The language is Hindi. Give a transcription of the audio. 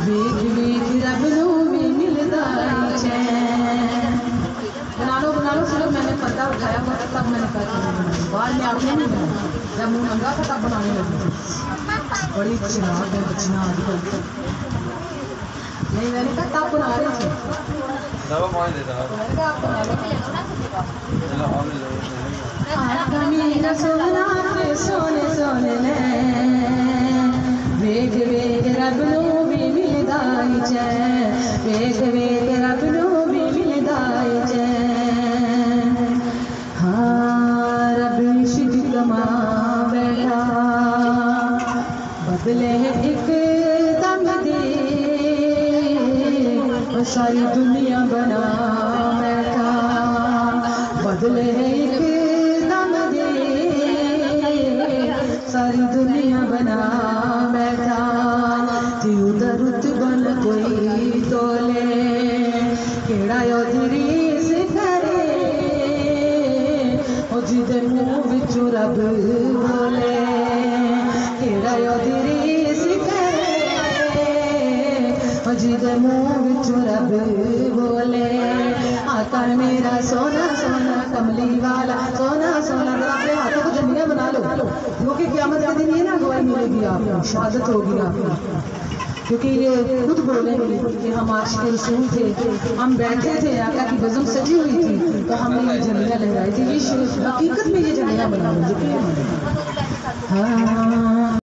वेख वेख रब नू भी मिलदा चैन। बना लो सिर्फ मैंने पर्दा उठाया हुआ तब मैंने कहा बाहर में आपने नहीं बनाया, जब मुँह मंगा था तब बनाने लगी थी। बड़ी शराब है बच्चियाँ आजकल, नहीं मैंने कहा तब बना रहे थे। मेरा सोना सोने सोने ने वेख वेख रब नू भी मिलदा चैन, वेख वेख रब नू भी मिलदा चैन। हाँ रब इश्क कमा बैठा बदले एक दम दे, सारी दुनिया बना बैठा बदले एक दम दे, सारी दुनिया बना बैठा। ती उधर उत बन कोई तोले केड़ा रीस करे, ओ जिदे मुँह विचू रब बोले केड़ा रीस करे, ओ जिदे मुँह विचू रब बोले। आकर मेरा सोना सोना कमली वाला सोना सोना, अपने हाथों को जन्नत बना लो, क्योंकि क़यामत के दिन ये ना गवाही मिलेगी आपको, शहादत होगी आपको। क्योंकि ये खुद बोलेंगे कि हम आशिक़ रसूल थे, हम बैठे थे आका की बज़म सजी हुई थी तो हमने ये झंडियाँ लहराई थी। ये हकीकत में ये झंडियाँ बना लो। हाँ